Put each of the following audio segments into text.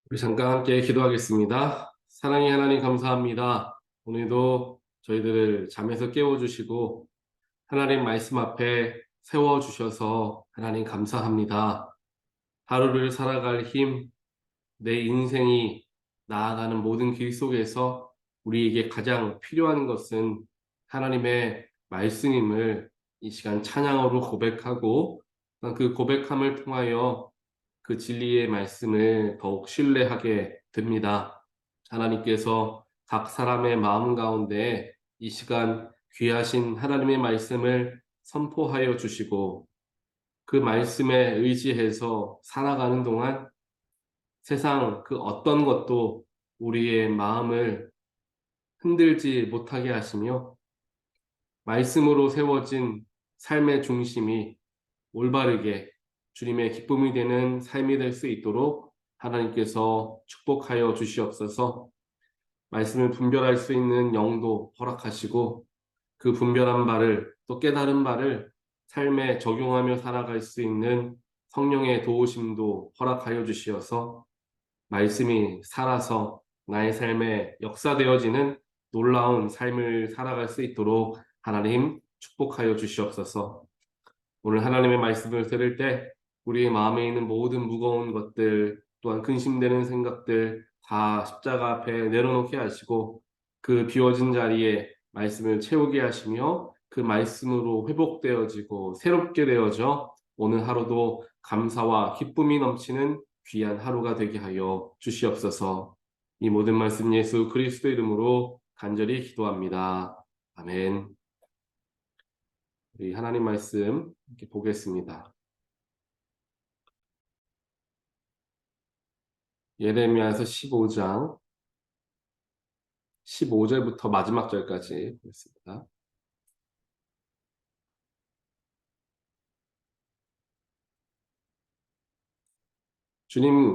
우리 잠깐 함께 기도하겠습니다. 사랑의 하나님 감사합니다. 오늘도 저희들을 잠에서 깨워주시고 하나님 말씀 앞에 세워주셔서 하나님 감사합니다. 하루를 살아갈 힘, 내 인생이 나아가는 모든 길 속에서 우리에게 가장 필요한 것은 하나님의 말씀임을 이 시간 찬양으로 고백하고 그 고백함을 통하여 그 진리의 말씀을 더욱 신뢰하게 됩니다. 하나님께서 각 사람의 마음 가운데 이 시간 귀하신 하나님의 말씀을 선포하여 주시고 그 말씀에 의지해서 살아가는 동안 세상 그 어떤 것도 우리의 마음을 흔들지 못하게 하시며 말씀으로 세워진 삶의 중심이 올바르게 주님의 기쁨이 되는 삶이 될 수 있도록 하나님께서 축복하여 주시옵소서. 말씀을 분별할 수 있는 영도 허락하시고 그 분별한 바를 또 깨달은 바를 삶에 적용하며 살아갈 수 있는 성령의 도우심도 허락하여 주시어서 말씀이 살아서 나의 삶에 역사되어지는 놀라운 삶을 살아갈 수 있도록 하나님 축복하여 주시옵소서. 오늘 하나님의 말씀을 들을 때 우리의 마음에 있는 모든 무거운 것들 또한 근심되는 생각들 다 십자가 앞에 내려놓게 하시고 그 비워진 자리에 말씀을 채우게 하시며 그 말씀으로 회복되어지고 새롭게 되어져 오늘 하루도 감사와 기쁨이 넘치는 귀한 하루가 되게 하여 주시옵소서. 이 모든 말씀 예수 그리스도 이름으로 간절히 기도합니다. 아멘. 우리 하나님 말씀 이렇게 보겠습니다. 예레미야서 15장 15절부터 마지막 절까지 보겠습니다.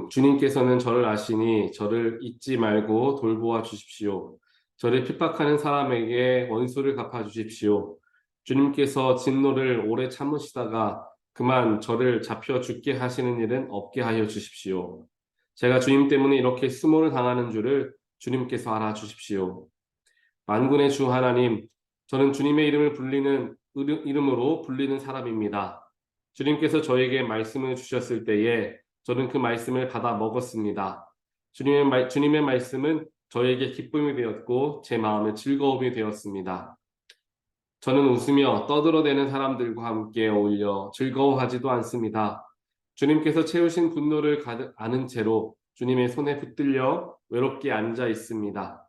주님께서는 저를 아시니 저를 잊지 말고 돌보아 주십시오. 저를 핍박하는 사람에게 원수를 갚아 주십시오. 주님께서 진노를 오래 참으시다가 그만 저를 잡혀 죽게 하시는 일은 없게 하여 주십시오. 제가 주님 때문에 이렇게 수모를 당하는 줄을 주님께서 알아주십시오. 만군의 주 하나님, 저는 주님의 이름으로 불리는 사람입니다. 주님께서 저에게 말씀을 주셨을 때에 저는 그 말씀을 받아 먹었습니다. 주님의 말씀은 저에게 기쁨이 되었고 제 마음의 즐거움이 되었습니다. 저는 웃으며 떠들어대는 사람들과 함께 어울려 즐거워하지도 않습니다. 주님께서 채우신 분노를 가득 아는 채로 주님의 손에 붙들려 외롭게 앉아 있습니다.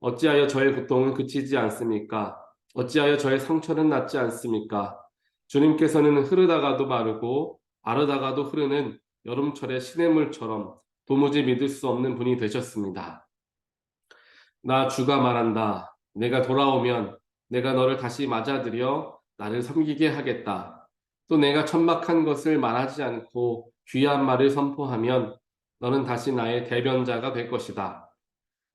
어찌하여 저의 고통은 그치지 않습니까? 어찌하여 저의 상처는 낫지 않습니까? 주님께서는 흐르다가도 마르고 마르다가도 흐르는 여름철의 시냇물처럼 도무지 믿을 수 없는 분이 되셨습니다. 나 주가 말한다. 내가 돌아오면 내가 너를 다시 맞아들여 나를 섬기게 하겠다. 또 내가 천박한 것을 말하지 않고 귀한 말을 선포하면 너는 다시 나의 대변자가 될 것이다.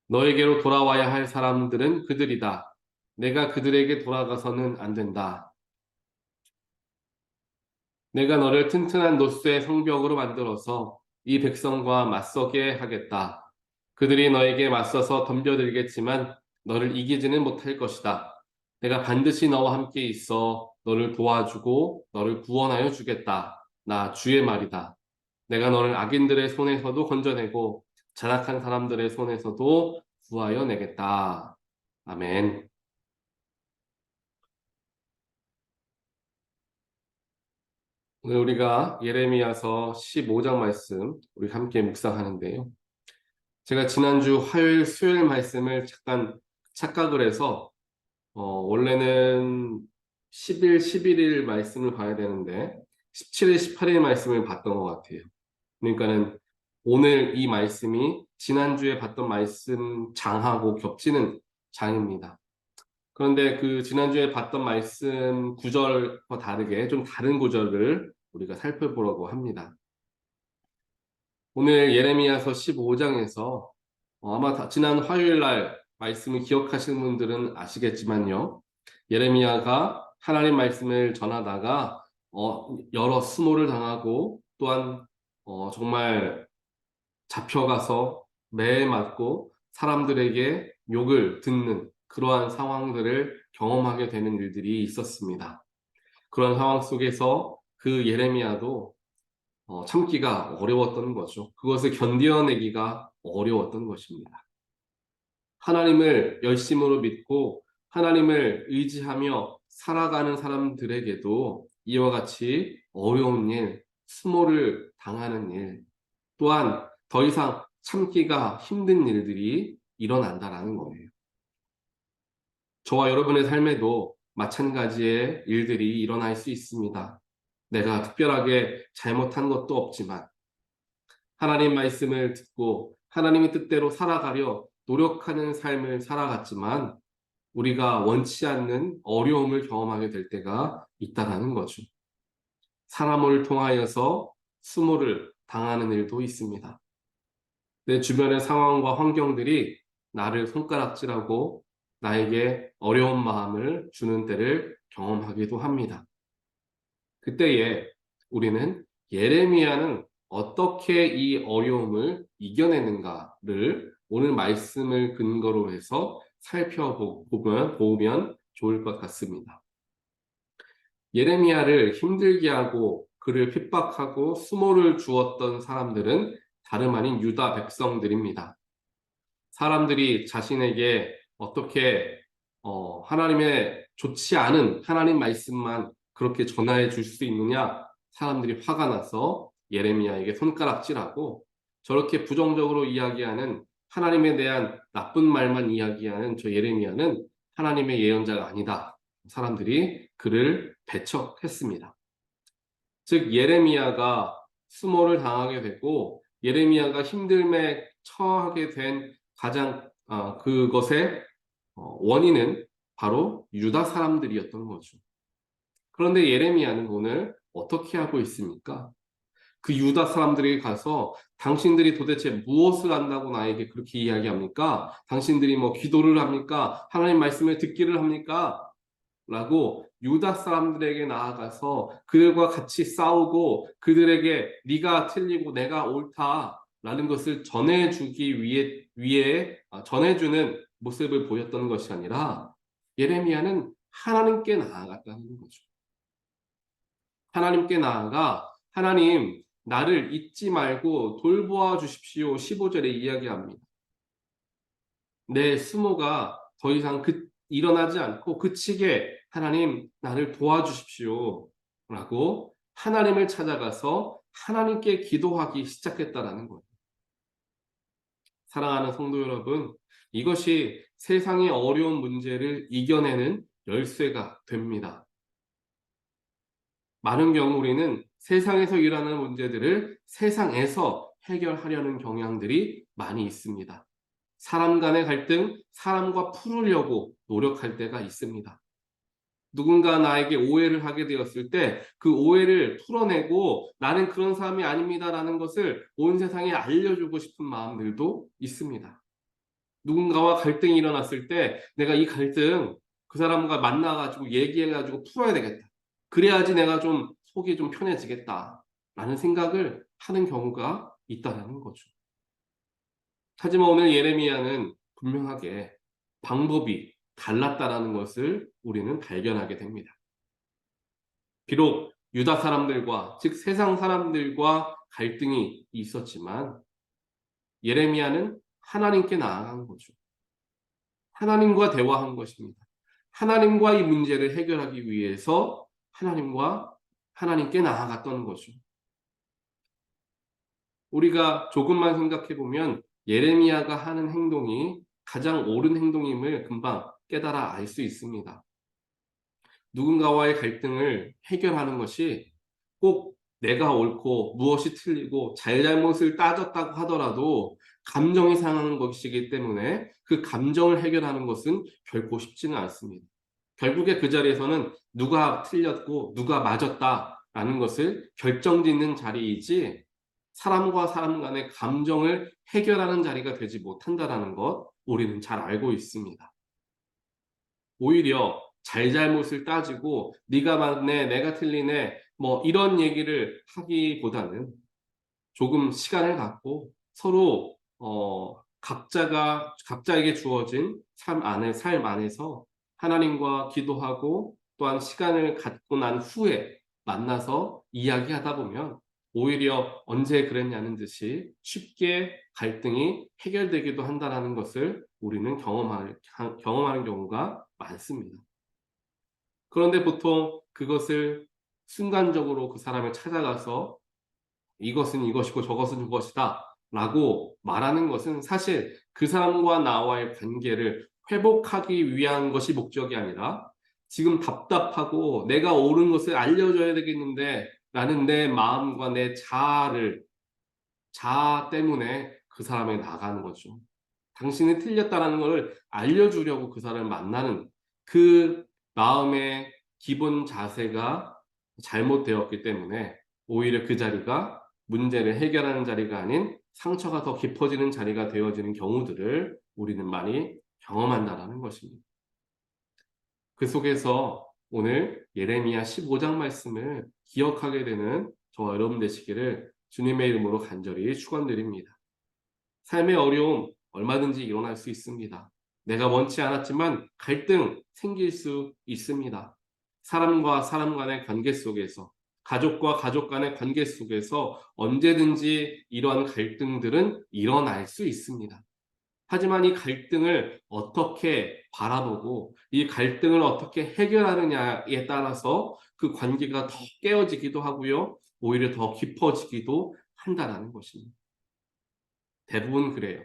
너에게로 돌아와야 할 사람들은 그들이다. 내가 그들에게 돌아가서는 안 된다. 내가 너를 튼튼한 노스의 성벽으로 만들어서 이 백성과 맞서게 하겠다. 그들이 너에게 맞서서 덤벼들겠지만 너를 이기지는 못할 것이다. 내가 반드시 너와 함께 있어 너를 도와주고 너를 구원하여 주겠다. 나 주의 말이다. 내가 너를 악인들의 손에서도 건져내고 잔악한 사람들의 손에서도 구하여 내겠다. 아멘. 오늘 우리가 예레미야서 15장 말씀 우리 함께 묵상하는데요. 제가 지난주 화요일, 수요일 말씀을 잠깐 착각을 해서 원래는 10일, 11일 말씀을 봐야 되는데 17일, 18일 말씀을 봤던 것 같아요. 그러니까는 오늘 이 말씀이 지난주에 봤던 말씀 장하고 겹치는 장입니다. 그런데 그 지난주에 봤던 말씀 구절과 다르게 좀 다른 구절을 우리가 살펴보려고 합니다. 오늘 예레미야서 15장에서 아마 지난 화요일 날 말씀을 기억하시는 분들은 아시겠지만요. 예레미야가 하나님 말씀을 전하다가 여러 수모를 당하고 또한 정말 잡혀가서 매에 맞고 사람들에게 욕을 듣는 그러한 상황들을 경험하게 되는 일들이 있었습니다. 그런 상황 속에서 그 예레미야도 참기가 어려웠던 거죠. 그것을 견뎌내기가 어려웠던 것입니다. 하나님을 열심으로 믿고 하나님을 의지하며 살아가는 사람들에게도 이와 같이 어려운 일, 수모를 당하는 일, 또한 더 이상 참기가 힘든 일들이 일어난다라는 거예요. 저와 여러분의 삶에도 마찬가지의 일들이 일어날 수 있습니다. 내가 특별하게 잘못한 것도 없지만 하나님 말씀을 듣고 하나님의 뜻대로 살아가려 노력하는 삶을 살아갔지만 우리가 원치 않는 어려움을 경험하게 될 때가 있다라는 거죠. 사람을 통하여서 수모를 당하는 일도 있습니다. 내 주변의 상황과 환경들이 나를 손가락질하고 나에게 어려운 마음을 주는 때를 경험하기도 합니다. 그때에 우리는 예레미야는 어떻게 이 어려움을 이겨내는가를 오늘 말씀을 근거로 해서 살펴보면 좋을 것 같습니다. 예레미야를 힘들게 하고 그를 핍박하고 수모를 주었던 사람들은 다름 아닌 유다 백성들입니다. 사람들이 자신에게 어떻게 하나님의 좋지 않은 하나님 말씀만 그렇게 전하해 줄 수 있느냐? 사람들이 화가 나서 예레미야에게 손가락질하고 저렇게 부정적으로 이야기하는 하나님에 대한 나쁜 말만 이야기하는 저 예레미야는 하나님의 예언자가 아니다. 사람들이 그를 배척했습니다. 즉 예레미야가 수모를 당하게 되고 예레미야가 힘듦에 처하게 된 가장 그것의 원인은 바로 유다 사람들이었던 거죠. 그런데 예레미야는 오늘 어떻게 하고 있습니까? 그 유다 사람들에게 가서 당신들이 도대체 무엇을 한다고 나에게 그렇게 이야기합니까? 당신들이 뭐 기도를 합니까? 하나님 말씀을 듣기를 합니까? 라고 유다 사람들에게 나아가서 그들과 같이 싸우고 그들에게 네가 틀리고 내가 옳다라는 것을 전해주기 위해 전해주는 모습을 보였던 것이 아니라 예레미야는 하나님께 나아갔다는 거죠. 하나님께 나아가 하나님 나를 잊지 말고 돌보아 주십시오. 15절에 이야기합니다. 내 수모가 더 이상 일어나지 않고 그치게 하나님 나를 도와주십시오. 라고 하나님을 찾아가서 하나님께 기도하기 시작했다라는 거예요. 사랑하는 성도 여러분, 이것이 세상의 어려운 문제를 이겨내는 열쇠가 됩니다. 많은 경우 우리는 세상에서 일어나는 문제들을 세상에서 해결하려는 경향들이 많이 있습니다. 사람 간의 갈등, 사람과 풀으려고 노력할 때가 있습니다. 누군가 나에게 오해를 하게 되었을 때 그 오해를 풀어내고 나는 그런 사람이 아닙니다라는 것을 온 세상에 알려주고 싶은 마음들도 있습니다. 누군가와 갈등이 일어났을 때 내가 이 갈등 그 사람과 만나가지고 얘기해가지고 풀어야 되겠다. 그래야지 내가 좀 속이 좀 편해지겠다라는 생각을 하는 경우가 있다는 거죠. 하지만 오늘 예레미야는 분명하게 방법이 달랐다라는 것을 우리는 발견하게 됩니다. 비록 유다 사람들과 즉 세상 사람들과 갈등이 있었지만 예레미야는 하나님께 나아간 거죠. 하나님과 대화한 것입니다. 하나님과 이 문제를 해결하기 위해서 하나님께 나아갔던 거죠. 우리가 조금만 생각해 보면 예레미야가 하는 행동이 가장 옳은 행동임을 금방 깨달아 알 수 있습니다. 누군가와의 갈등을 해결하는 것이 꼭 내가 옳고 무엇이 틀리고 잘잘못을 따졌다고 하더라도 감정이 상하는 것이기 때문에 그 감정을 해결하는 것은 결코 쉽지는 않습니다. 결국에 그 자리에서는 누가 틀렸고 누가 맞았다라는 것을 결정짓는 자리이지 사람과 사람 간의 감정을 해결하는 자리가 되지 못한다는 것 우리는 잘 알고 있습니다. 오히려 잘잘못을 따지고 네가 맞네, 내가 틀리네 뭐 이런 얘기를 하기보다는 조금 시간을 갖고 서로 각자에게 주어진 삶 안에서 하나님과 기도하고 또한 시간을 갖고 난 후에 만나서 이야기하다 보면 오히려 언제 그랬냐는 듯이 쉽게 갈등이 해결되기도 한다는 것을 우리는 경험하는 경우가 많습니다. 그런데 보통 그것을 순간적으로 그 사람을 찾아가서 이것은 이것이고 저것은 저것이다 라고 말하는 것은 사실 그 사람과 나와의 관계를 회복하기 위한 것이 목적이 아니라 지금 답답하고 내가 옳은 것을 알려줘야 되겠는데 라는 내 마음과 내 자아 때문에 그 사람에 나가는 거죠. 당신이 틀렸다라는 것을 알려주려고 그 사람을 만나는 그 마음의 기본 자세가 잘못되었기 때문에 오히려 그 자리가 문제를 해결하는 자리가 아닌 상처가 더 깊어지는 자리가 되어지는 경우들을 우리는 많이 경험한다라는 것입니다. 그 속에서 오늘 예레미야 15장 말씀을 기억하게 되는 저와 여러분 되시기를 주님의 이름으로 간절히 축원드립니다. 삶의 어려움 얼마든지 일어날 수 있습니다. 내가 원치 않았지만 갈등 생길 수 있습니다. 사람과 사람 간의 관계 속에서, 가족과 가족 간의 관계 속에서 언제든지 이러한 갈등들은 일어날 수 있습니다. 하지만 이 갈등을 어떻게 바라보고 이 갈등을 어떻게 해결하느냐에 따라서 그 관계가 더 깨어지기도 하고요. 오히려 더 깊어지기도 한다는 것입니다. 대부분 그래요.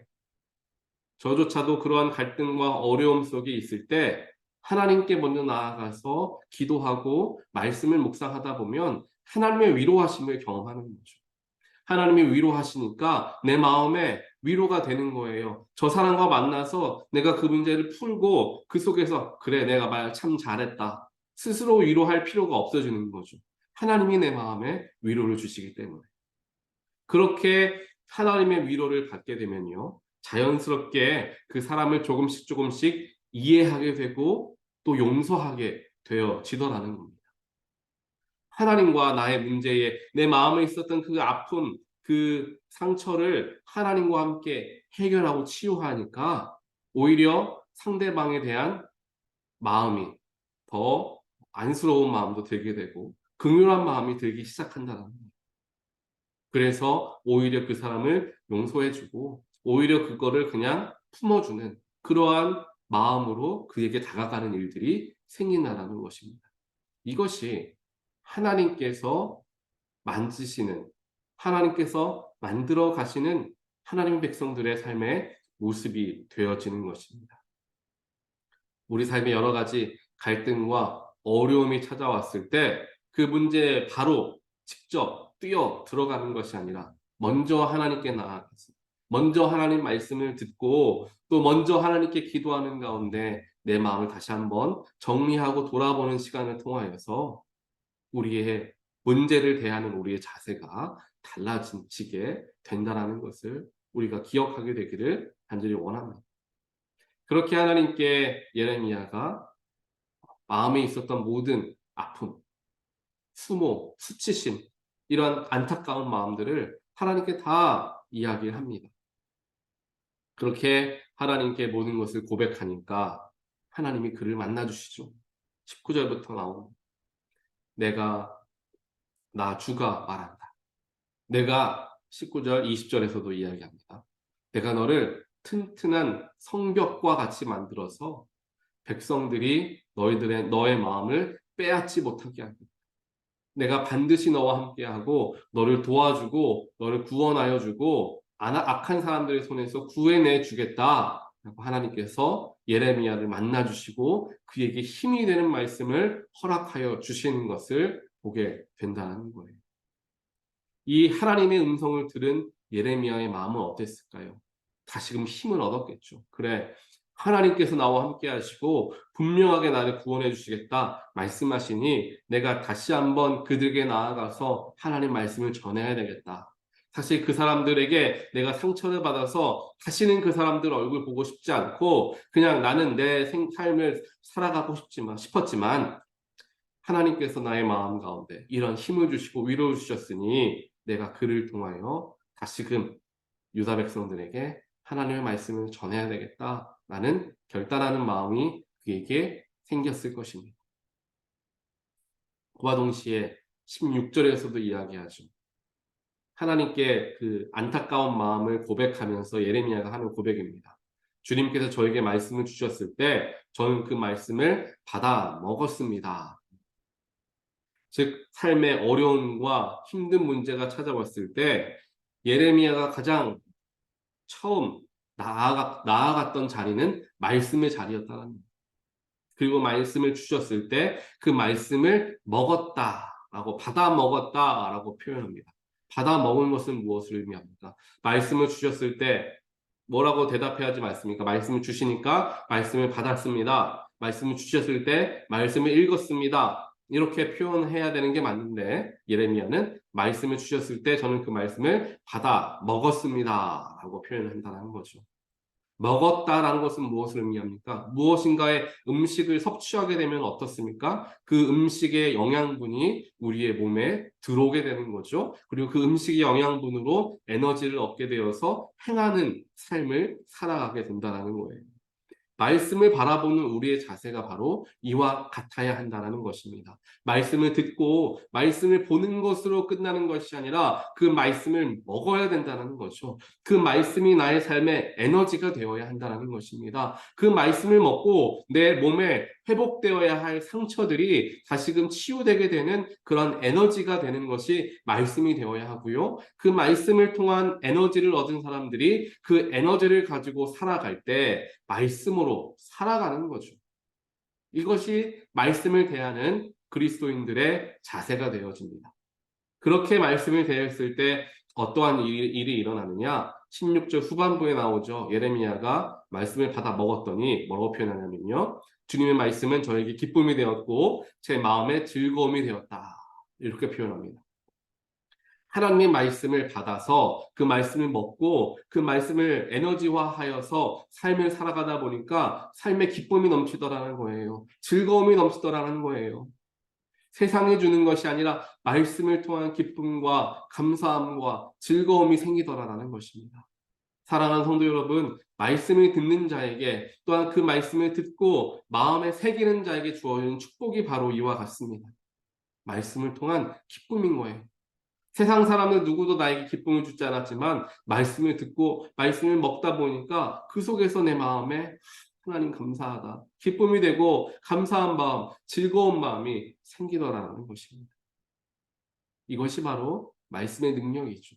저조차도 그러한 갈등과 어려움 속에 있을 때 하나님께 먼저 나아가서 기도하고 말씀을 묵상하다 보면 하나님의 위로하심을 경험하는 거죠. 하나님이 위로하시니까 내 마음에 위로가 되는 거예요. 저 사람과 만나서 내가 그 문제를 풀고 그 속에서 그래 내가 말 참 잘했다. 스스로 위로할 필요가 없어지는 거죠. 하나님이 내 마음에 위로를 주시기 때문에. 그렇게 하나님의 위로를 받게 되면요. 자연스럽게 그 사람을 조금씩 이해하게 되고 또 용서하게 되어지더라는 겁니다. 하나님과 나의 문제에 내 마음에 있었던 그 아픔, 그 상처를 하나님과 함께 해결하고 치유하니까 오히려 상대방에 대한 마음이 더 안쓰러운 마음도 들게 되고 긍휼한 마음이 들기 시작한다는 거예요. 그래서 오히려 그 사람을 용서해주고 오히려 그거를 그냥 품어주는 그러한 마음으로 그에게 다가가는 일들이 생긴다는 것입니다. 이것이 하나님께서 만지시는 하나님께서 만들어 가시는 하나님 백성들의 삶의 모습이 되어지는 것입니다. 우리 삶에 여러 가지 갈등과 어려움이 찾아왔을 때 그 문제에 바로 직접 뛰어 들어가는 것이 아니라 먼저 하나님께 나아가서 먼저 하나님 말씀을 듣고 또 먼저 하나님께 기도하는 가운데 내 마음을 다시 한번 정리하고 돌아보는 시간을 통하여서 우리의 문제를 대하는 우리의 자세가 달라지게 된다는 것을 우리가 기억하게 되기를 간절히 원합니다. 그렇게 하나님께 예레미야가 마음에 있었던 모든 아픔, 수모, 수치심, 이런 안타까운 마음들을 하나님께 다 이야기를 합니다. 그렇게 하나님께 모든 것을 고백하니까 하나님이 그를 만나주시죠. 19절부터 나오는 나 주가 말한다. 내가 19절, 20절에서도 이야기합니다. 내가 너를 튼튼한 성벽과 같이 만들어서 백성들이 너의 마음을 빼앗지 못하게 하겠다. 내가 반드시 너와 함께하고 너를 도와주고 너를 구원하여 주고 악한 사람들의 손에서 구해내 주겠다. 라고 하나님께서 예레미야를 만나주시고 그에게 힘이 되는 말씀을 허락하여 주시는 것을 보게 된다는 거예요. 이 하나님의 음성을 들은 예레미야의 마음은 어땠을까요? 다시금 힘을 얻었겠죠. 그래, 하나님께서 나와 함께 하시고 분명하게 나를 구원해 주시겠다 말씀하시니 내가 다시 한번 그들에게 나아가서 하나님 말씀을 전해야 되겠다. 사실 그 사람들에게 내가 상처를 받아서 다시는 그 사람들 얼굴 보고 싶지 않고 그냥 나는 내 삶을 살아가고 싶었지만 하나님께서 나의 마음 가운데 이런 힘을 주시고 위로를 주셨으니 내가 그를 통하여 다시금 유다 백성들에게 하나님의 말씀을 전해야 되겠다라는 결단하는 마음이 그에게 생겼을 것입니다. 그와 동시에 16절에서도 이야기하죠. 하나님께 그 안타까운 마음을 고백하면서 예레미야가 하는 고백입니다. 주님께서 저에게 말씀을 주셨을 때 저는 그 말씀을 받아 먹었습니다. 즉 삶의 어려움과 힘든 문제가 찾아왔을 때 예레미야가 가장 처음 나아갔던 자리는 말씀의 자리였다는 겁니다. 그리고 말씀을 주셨을 때 그 말씀을 먹었다라고 받아 먹었다라고 표현합니다. 받아 먹은 것은 무엇을 의미합니까? 말씀을 주셨을 때 뭐라고 대답해야 하지 말습니까? 말씀을 주시니까 말씀을 받았습니다. 말씀을 주셨을 때 말씀을 읽었습니다. 이렇게 표현해야 되는 게 맞는데 예레미야는 말씀을 주셨을 때 저는 그 말씀을 받아 먹었습니다 라고 표현한다는 거죠. 먹었다라는 것은 무엇을 의미합니까? 무엇인가의 음식을 섭취하게 되면 어떻습니까? 그 음식의 영양분이 우리의 몸에 들어오게 되는 거죠. 그리고 그 음식의 영양분으로 에너지를 얻게 되어서 행하는 삶을 살아가게 된다는 거예요. 말씀을 바라보는 우리의 자세가 바로 이와 같아야 한다는 것입니다. 말씀을 듣고 말씀을 보는 것으로 끝나는 것이 아니라 그 말씀을 먹어야 된다는 거죠. 그 말씀이 나의 삶의 에너지가 되어야 한다는 것입니다. 그 말씀을 먹고 내 몸에 회복되어야 할 상처들이 다시금 치유되게 되는 그런 에너지가 되는 것이 말씀이 되어야 하고요. 그 말씀을 통한 에너지를 얻은 사람들이 그 에너지를 가지고 살아갈 때 말씀으로 살아가는 거죠. 이것이 말씀을 대하는 그리스도인들의 자세가 되어집니다. 그렇게 말씀을 대했을 때 어떠한 일이 일어나느냐? 16절 후반부에 나오죠. 예레미야가 말씀을 받아 먹었더니 뭐라고 표현하냐면요. 주님의 말씀은 저에게 기쁨이 되었고 제 마음에 즐거움이 되었다. 이렇게 표현합니다. 하나님의 말씀을 받아서 그 말씀을 먹고 그 말씀을 에너지화하여서 삶을 살아가다 보니까 삶에 기쁨이 넘치더라는 거예요. 즐거움이 넘치더라는 거예요. 세상이 주는 것이 아니라 말씀을 통한 기쁨과 감사함과 즐거움이 생기더라라는 것입니다. 사랑하는 성도 여러분, 말씀을 듣는 자에게 또한 그 말씀을 듣고 마음에 새기는 자에게 주어지는 축복이 바로 이와 같습니다. 말씀을 통한 기쁨인 거예요. 세상 사람은 누구도 나에게 기쁨을 주지 않았지만 말씀을 듣고 말씀을 먹다 보니까 그 속에서 내 마음에 하나님 감사하다. 기쁨이 되고 감사한 마음, 즐거운 마음이 생기더라는 것입니다. 이것이 바로 말씀의 능력이죠.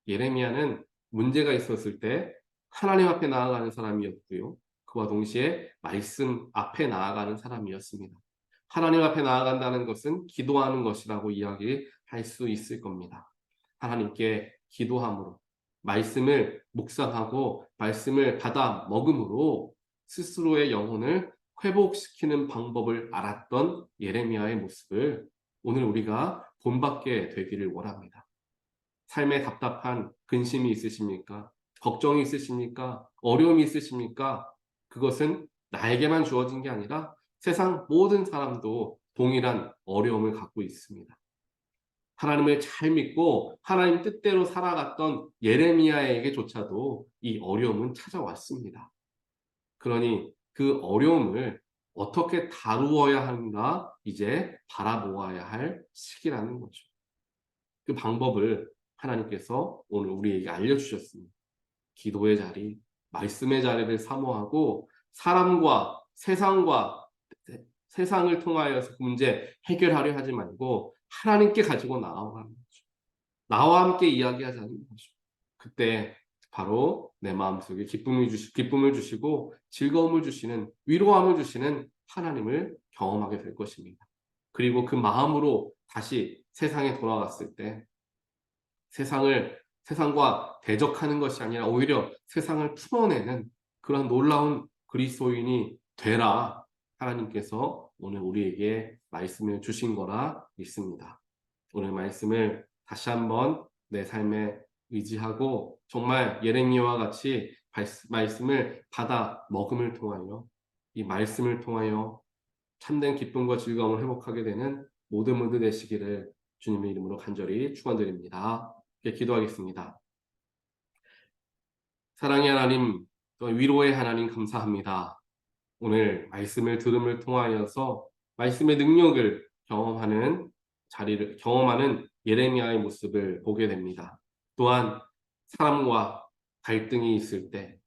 예레미야는 문제가 있었을 때 하나님 앞에 나아가는 사람이었고요. 그와 동시에 말씀 앞에 나아가는 사람이었습니다. 하나님 앞에 나아간다는 것은 기도하는 것이라고 이야기할 수 있을 겁니다. 하나님께 기도함으로 말씀을 묵상하고 말씀을 받아 먹음으로 스스로의 영혼을 회복시키는 방법을 알았던 예레미야의 모습을 오늘 우리가 본받게 되기를 원합니다. 삶에 답답한 근심이 있으십니까? 걱정이 있으십니까? 어려움이 있으십니까? 그것은 나에게만 주어진 게 아니라 세상 모든 사람도 동일한 어려움을 갖고 있습니다. 하나님을 잘 믿고 하나님 뜻대로 살아갔던 예레미야에게조차도 이 어려움은 찾아왔습니다. 그러니 그 어려움을 어떻게 다루어야 하는가 이제 바라보아야 할 시기라는 거죠. 그 방법을 하나님께서 오늘 우리에게 알려주셨습니다. 기도의 자리, 말씀의 자리를 사모하고 사람과 세상과 세상을 통하여서 그 문제 해결하려 하지 말고 하나님께 가지고 나아가는 거죠. 나와 함께 이야기하자는 거죠. 그때 바로 내 마음속에 기쁨을 주시고 즐거움을 주시는 위로함을 주시는 하나님을 경험하게 될 것입니다. 그리고 그 마음으로 다시 세상에 돌아갔을 때 세상과 대적하는 것이 아니라 오히려 세상을 풀어내는 그런 놀라운 그리스도인이 되라 하나님께서 오늘 우리에게 말씀을 주신 거라 믿습니다. 오늘 말씀을 다시 한번 내 삶에 의지하고 정말 예레미야와 같이 말씀을 받아 먹음을 통하여 이 말씀을 통하여 참된 기쁨과 즐거움을 회복하게 되는 모든 분들 되시기를 주님의 이름으로 간절히 축원드립니다. 기도하겠습니다. 사랑의 하나님, 또 위로의 하나님 감사합니다. 오늘 말씀을 들음을 통하여서 말씀의 능력을 경험하는 예레미야의 모습을 보게 됩니다. 또한 사람과 갈등이 있을 때,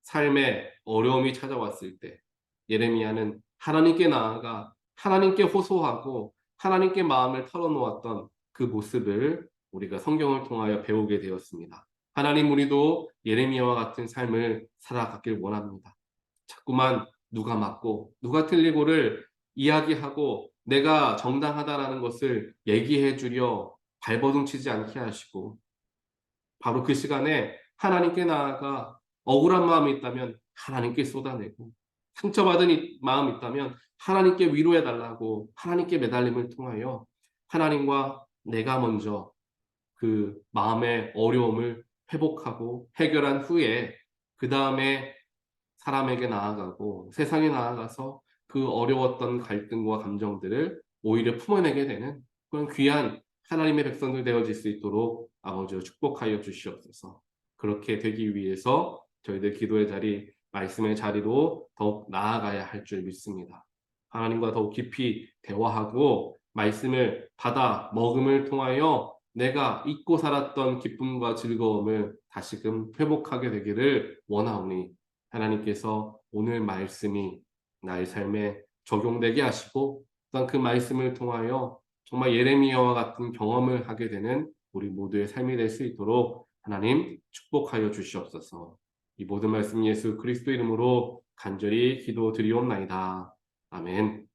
삶에 어려움이 찾아왔을 때, 예레미야는 하나님께 나아가 하나님께 호소하고 하나님께 마음을 털어놓았던 그 모습을 우리가 성경을 통하여 배우게 되었습니다. 하나님, 우리도 예레미야와 같은 삶을 살아가길 원합니다. 자꾸만 누가 맞고 누가 틀리고를 이야기하고 내가 정당하다라는 것을 얘기해 주려 발버둥치지 않게 하시고, 바로 그 시간에 하나님께 나아가 억울한 마음이 있다면 하나님께 쏟아내고, 상처받은 마음이 있다면 하나님께 위로해 달라고 하나님께 매달림을 통하여 하나님과 내가 먼저 그 마음의 어려움을 회복하고 해결한 후에 그 다음에 사람에게 나아가고 세상에 나아가서 그 어려웠던 갈등과 감정들을 오히려 품어내게 되는 그런 귀한 하나님의 백성들 되어질 수 있도록 아버지여 축복하여 주시옵소서. 그렇게 되기 위해서 저희들 기도의 자리, 말씀의 자리로 더욱 나아가야 할 줄 믿습니다. 하나님과 더욱 깊이 대화하고 말씀을 받아 먹음을 통하여 내가 잊고 살았던 기쁨과 즐거움을 다시금 회복하게 되기를 원하오니, 하나님께서 오늘 말씀이 나의 삶에 적용되게 하시고, 또한 그 말씀을 통하여 정말 예레미야와 같은 경험을 하게 되는 우리 모두의 삶이 될 수 있도록 하나님 축복하여 주시옵소서. 이 모든 말씀 예수 그리스도 이름으로 간절히 기도드리옵나이다. 아멘.